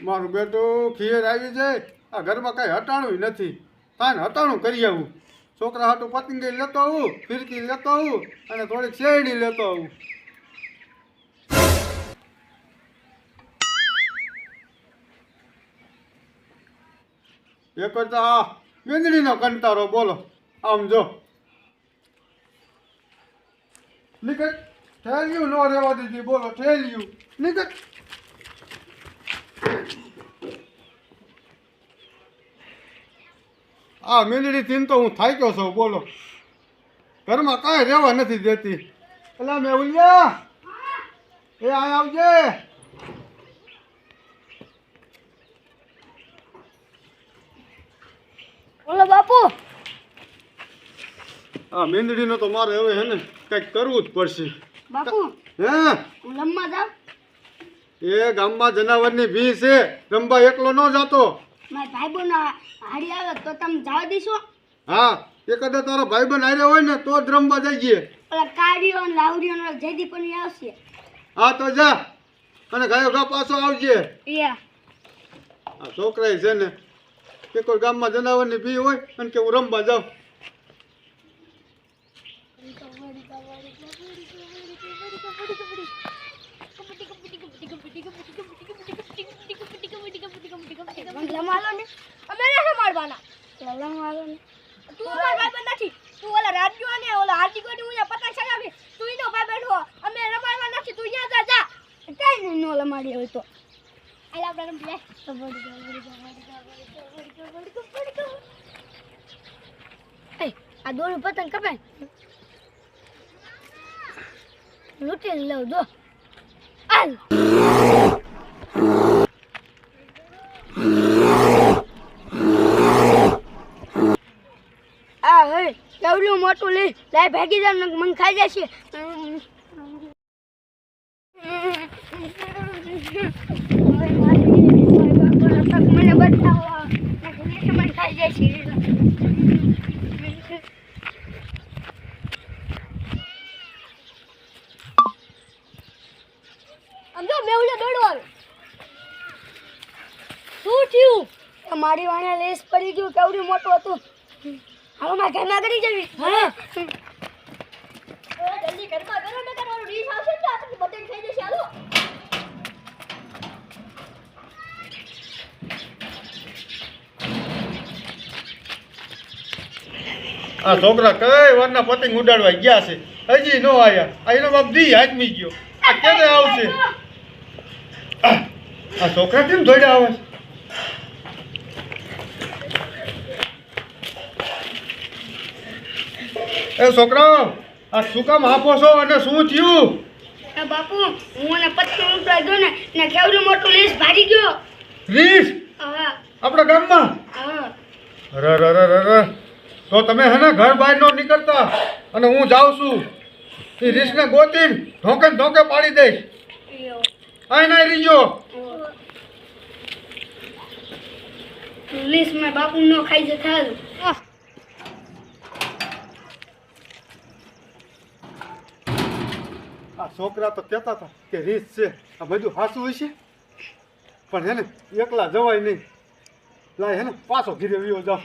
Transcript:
મારું બેટું ખીર આવી જાય. આ ઘરમાં કાંઈ હટાણું નથી. કાંઈ હટાણું કરી આવું. છોકરા હાટું પતંગી લેતો આવું, ફિરકી લેતો આવું અને થોડીક શેરડી લેતો આવું. એક તો આ વીજળીનો કંટારો બોલો. આમ જો નીકળ ઠેલ્યું ન રહેવા દીધી. બોલો ઠેલ્યું નીકળ. આ મીંદડી થઈને તો હું થાક્યો છું. બોલો ઘરમાં કાંઈ રહેવા નથી દેતી. એટલે મેં ઉલ્યા એ આ આવજે. બોલો બાપુ. આ મીંદડીનો તો મારે હવે હે ને કંઈક કરવું જ પડશે. બાપુ હે હું રમવા જાઉં? એ ગામમાં જનાવરની ભી છે. રંબા એકલો ન જાતો. મારા ભાઈબંધ હારી આવે તો તમે જવા દેશો? હા એ કદાચ તારો ભાઈબંધ આવ્યો હોય ને તો જ રમવા જઈએ. ઓલા કાળીઓ ને લાવડીઓ ને જયદીપ પણ આવશે. હા તો જા અને ગાયો ગા પાછો આવજે. યા આ છોકરા છે ને કે કોઈ ગામમાં જનાવરની ભી હોય અને કે હું રમવા જાઉં. રમાલો ને અમે નથી મારવાના. રમાલો ને તું અમાર ભાઈબંધ નથી. તું ઓલા રાજ્યો ને ઓલા હાર્દિક ને હું પતા ચગાવી. તું ઈનો ભાઈબંધ હો. અમે રમાડવા નથી. તું યા જા જા. કઈ નહીં નો રમાડી હોય તો આલા આપણે રમી લે. એ આ દોરું પતંગ કપાય લૂટી લઉં જો. આલ આ હે કેવડું મોટું લઈ લાય ભાગી જા ને મન ખાઈ જશે. મને બતાવો મને ખાઈ જશે. આમ જો મેવલે દોડવા આવે. શું થયું? મારી વાણે લેસ પડી ગયું. કેવડું મોટું હતું. હવે મારે ઘરમાં કરી જવી. હા જલ્દી ઘરમાં કરો ને તમારું ડીશ આવશે ને આપણે બટેક થઈ જશે. હાલો આ છોકરા કઈ વારના પતંગ ઉડાડવા ગયા છે. હજી નો આયા. આ એનો બાપ દી હાથમી ગયો. આ ક્યારે આવશે? આ છોકરા કેમ દોડ્યા આવે છે? એ છોકરાઓ આ શું કામ આપો છો અને શું થયું? બાપુ હું ને પતંગ ઉડાડ્યો ને કેવડું મોટું લેસ ભાગી ગયો. રીસ હા આપણા ગામમાં? હા અરે તો તમે હે ને ઘર બહાર નો નીકળતા અને હું જાઉં છું. એ રીસને ગોતીને ધોકે ને ધોકે પાડી દઈશ. આય ના રીજો. લેસ માં બાપુ નો ખાઈ જતા. આ છોકરા તો કહેતા હતા કે રીસ છે. આ બધું હાસું હોય છે પણ હે ને એકલા જવાય નહીં. લાય હે ને પાછો ઘીરે વિયો જાવ.